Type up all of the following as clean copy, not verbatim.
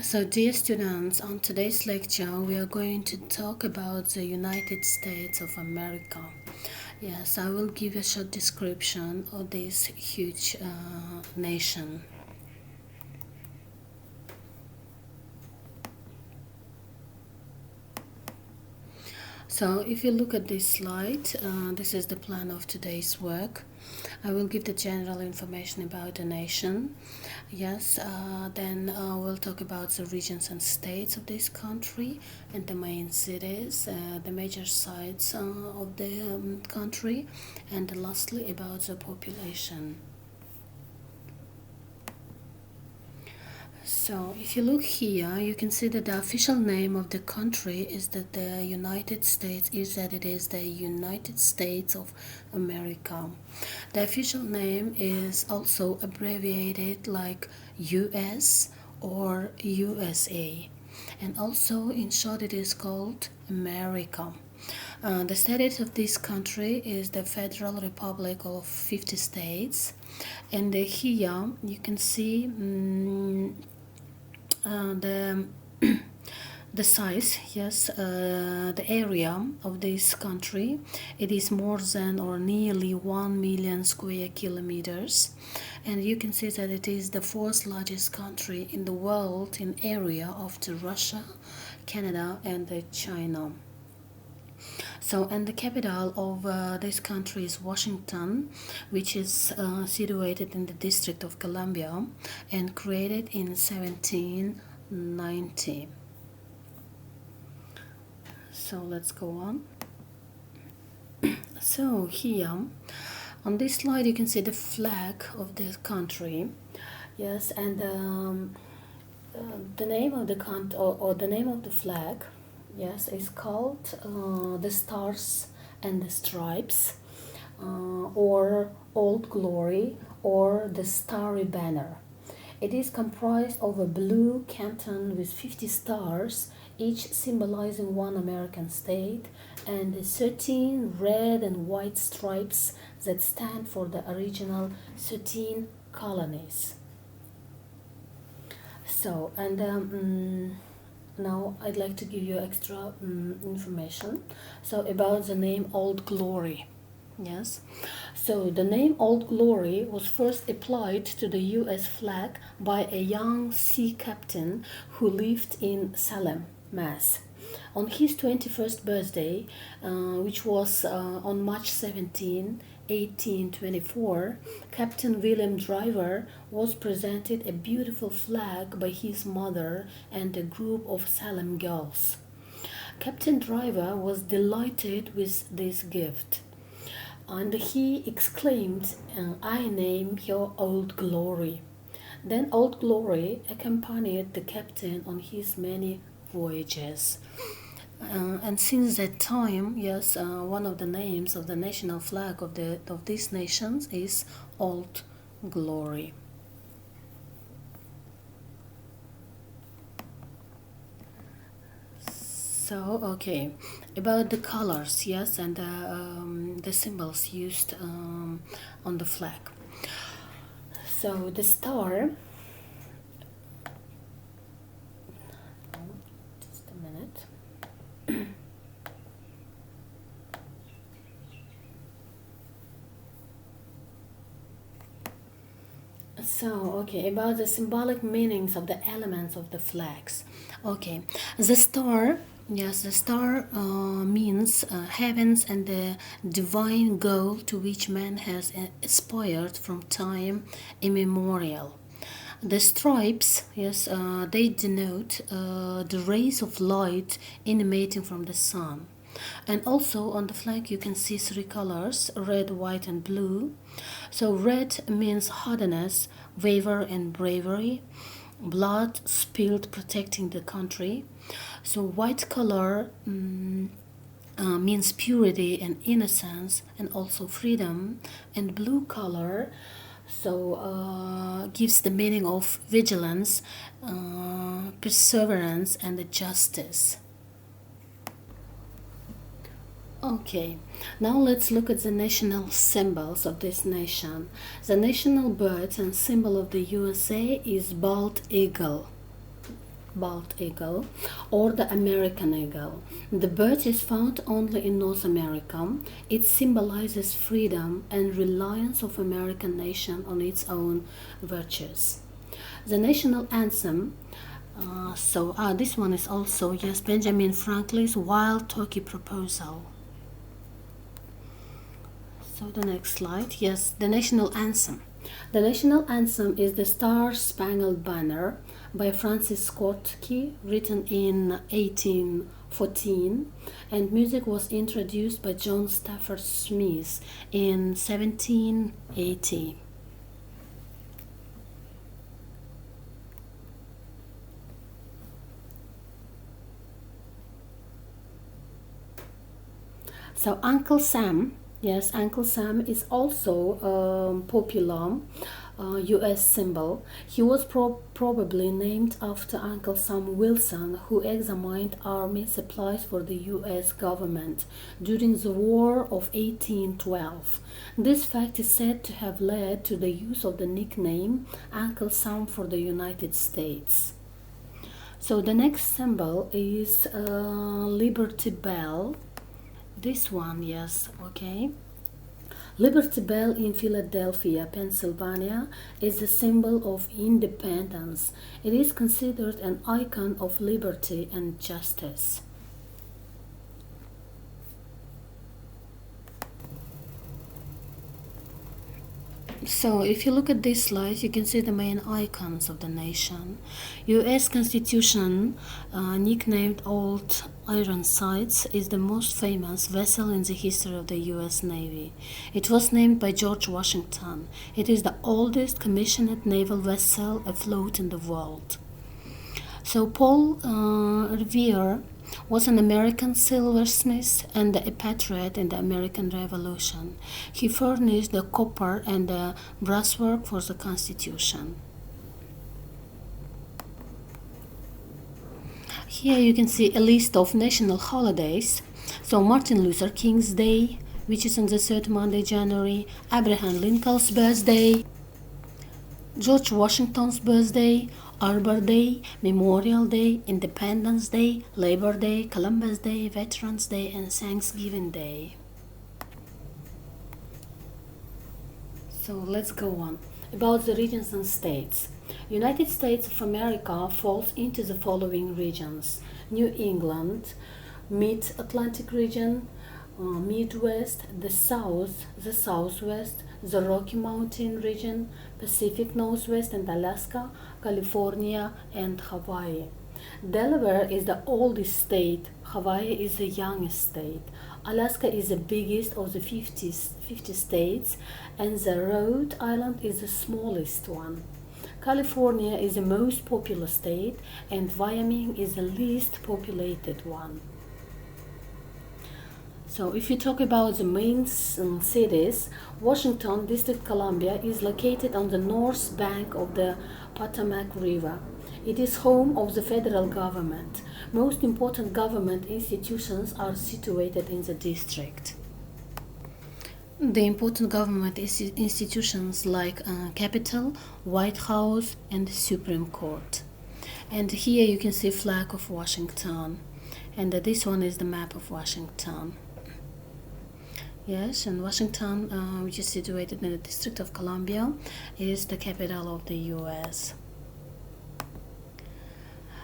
So, dear students, on today's lecture, we are going to talk about the United States of America. Yes, I will give a short description of this huge nation. So, if you look at this slide, this is the plan of today's work. I will give the general information about the nation. Yes, then we'll talk about the regions and states of this country and the main cities, the major sites of the country, and lastly about the population. So, if you look here, you can see that the official name of the country is that the United States it is the United States of America. The official name is also abbreviated like US or USA, and also in short it is called America. The status of this country is the Federal Republic of 50 states, and here you can see the the size, yes, the area of this country. It is more than or nearly 1 million square kilometers, and you can see that it is the fourth largest country in the world in area after Russia, Canada, and China. So, and the capital of this country is Washington, which is situated in the District of Columbia and created in 1790. So, let's go on. So, here on this slide, you can see the flag of this country. Yes, and the name of the or the name of the flag, yes, is called the Stars and the Stripes, or Old Glory, or the Starry Banner. It is comprised of a blue canton with 50 stars, each symbolizing one American state, and 13 red and white stripes that stand for the original 13 colonies. So, and now I'd like to give you extra information. So, about the name Old Glory. Yes, so the name Old Glory was first applied to the US flag by a young sea captain who lived in Salem, Mass. On his 21st birthday, which was on March 17, 1824, Captain William Driver was presented a beautiful flag by his mother and a group of Salem girls. Captain Driver was delighted with this gift, and he exclaimed, "I name your Old Glory." Then Old Glory accompanied the captain on his many voyages. And since that time, yes, one of the names of the national flag of these nations is Old Glory. So, okay, about the colors, yes, and the symbols used on the flag. So the star, just a minute. So, okay, about the symbolic meanings of the elements of the flags. Okay, the star, yes, the star means heavens and the divine goal to which man has aspired from time immemorial. The stripes, yes, they denote the rays of light emanating from the sun. And also on the flag you can see three colors: red, white, and blue. So red means hardness, valor, and bravery, blood spilled protecting the country. So white color means purity and innocence and also freedom, and blue color gives the meaning of vigilance, perseverance, and the justice. Okay, now let's look at the national symbols of this nation. The national bird and symbol of the USA is bald eagle. bald eagle, or the American eagle. The bird is found only in North America. It symbolizes freedom and reliance of American nation on its own virtues. The national anthem. This one is also, yes, Benjamin Franklin's Wild Turkey Proposal. So the next slide, yes, the national anthem. The national anthem is the Star-Spangled Banner by Francis Scott Key, written in 1814, and music was introduced by John Stafford Smith in 1780. So Uncle Sam, yes, Uncle Sam is also a popular US symbol. He was probably named after Uncle Sam Wilson, who examined army supplies for the US government during the War of 1812. This fact is said to have led to the use of the nickname Uncle Sam for the United States. So the next symbol is Liberty Bell. This one, yes, okay. Liberty Bell in Philadelphia, Pennsylvania is a symbol of independence. It is considered an icon of liberty and justice. So if you look at this slide, you can see the main icons of the nation. US Constitution, nicknamed Old Ironsides, is the most famous vessel in the history of the US Navy. It was named by George Washington. It is the oldest commissioned naval vessel afloat in the world. So Paul Revere was an American silversmith and a patriot in the American Revolution. He furnished the copper and the brasswork for the Constitution. Here you can see a list of national holidays. So Martin Luther King's Day, which is on the third Monday, January, Abraham Lincoln's birthday, George Washington's birthday, Arbor Day, Memorial Day, Independence Day, Labor Day, Columbus Day, Veterans Day, and Thanksgiving Day. So let's go on. About the regions and states. United States of America falls into the following regions: New England, Mid-Atlantic region, Midwest, the South, the Southwest, the Rocky Mountain region, Pacific Northwest and Alaska, California, and Hawaii. Delaware is the oldest state, Hawaii is the youngest state, Alaska is the biggest of the 50 states, and the Rhode Island is the smallest one. California is the most populous state, and Wyoming is the least populated one. So if you talk about the main cities, Washington, District of Columbia, is located on the north bank of the Potomac River. It is home of the federal government. Most important government institutions are situated in the district. The important government institutions like Capitol, White House, and the Supreme Court. And here you can see flag of Washington. And this one is the map of Washington. Yes, and Washington, which is situated in the District of Columbia, is the capital of the US.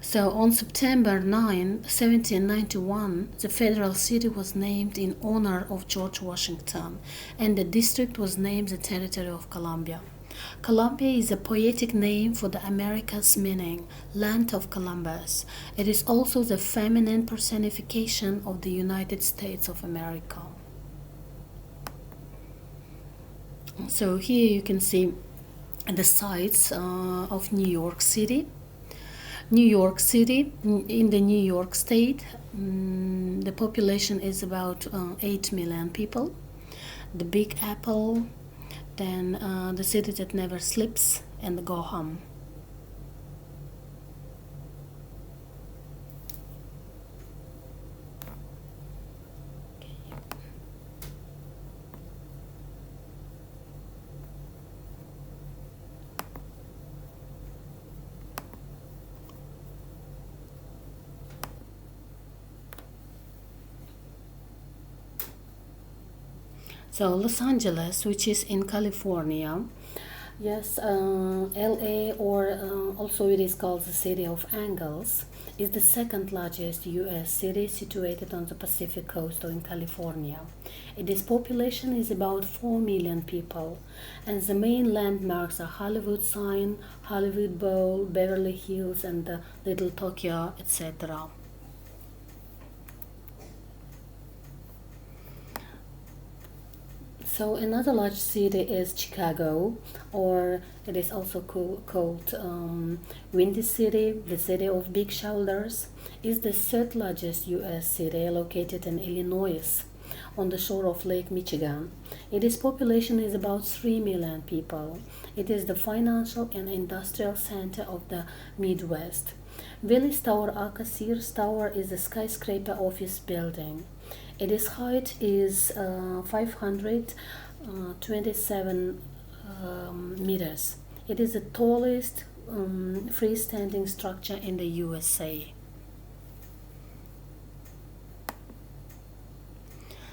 So on September 9, 1791, the federal city was named in honor of George Washington, and the district was named the Territory of Columbia. Columbia is a poetic name for the Americas, meaning land of Columbus. It is also the feminine personification of the United States of America. So here you can see the sites of New York City. New York City, in the New York State, the population is about 8 million people. The Big Apple, then the city that never sleeps, and Gotham. So Los Angeles, which is in California, yes, LA, or also it is called the City of Angels, is the second largest US city situated on the Pacific coast or in California. Its population is about 4 million people, and the main landmarks are Hollywood Sign, Hollywood Bowl, Beverly Hills, and the Little Tokyo, etc. So another large city is Chicago, or it is also called Windy City, the city of big shoulders. Is the third largest U.S. city located in Illinois, on the shore of Lake Michigan. Its population is about 3 million people. It is the financial and industrial center of the Midwest. Willis Tower Aka Sears Tower is a skyscraper office building. Its height is 527 meters. It is the tallest freestanding structure in the USA.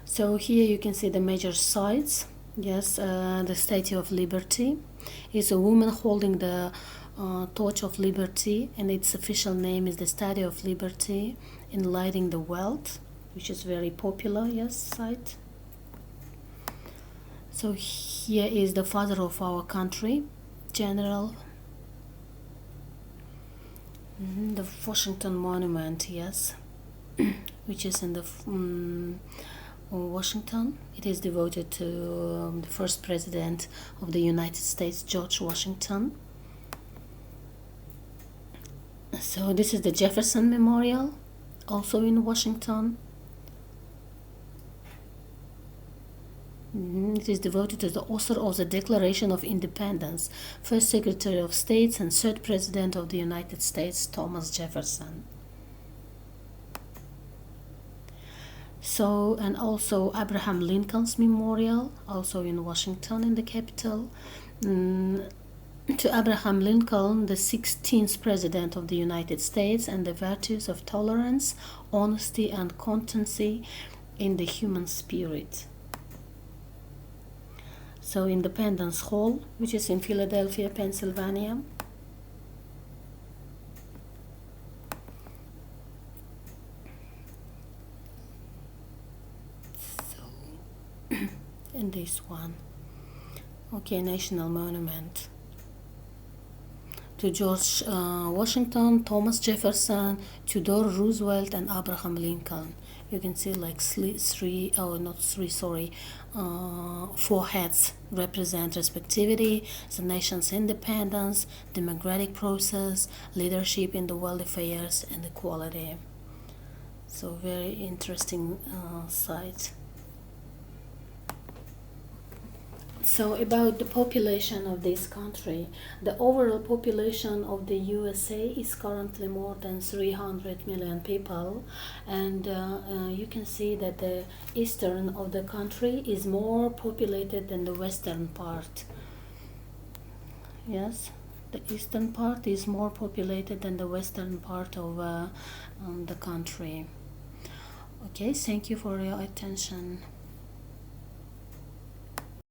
So here you can see the major sites. Yes, the Statue of Liberty is a woman holding the torch of liberty, and its official name is the Statue of Liberty Enlightening the World, which is very popular, yes, site. So here is the father of our country, General, the Washington Monument, yes, which is in the Washington. It is devoted to the first president of the United States, George Washington. So this is the Jefferson Memorial, also in Washington. It is devoted to the author of the Declaration of Independence, first Secretary of State and third President of the United States, Thomas Jefferson. So, and also Abraham Lincoln's Memorial, also in Washington, in the capital. To Abraham Lincoln, the 16th President of the United States, and the virtues of tolerance, honesty, and constancy in the human spirit. So Independence Hall, which is in Philadelphia, Pennsylvania. So, and this one. Okay, National Monument. To George Washington, Thomas Jefferson, Theodore Roosevelt, and Abraham Lincoln. You can see like four heads represent respectively the nation's independence, democratic process, leadership in the world affairs, and equality. So very interesting site. So about the population of this country, the overall population of the USA is currently more than 300 million people, and you can see that the eastern of the country is more populated than the western part. Yes, the eastern part is more populated than the western part of the country. Okay, thank you for your attention.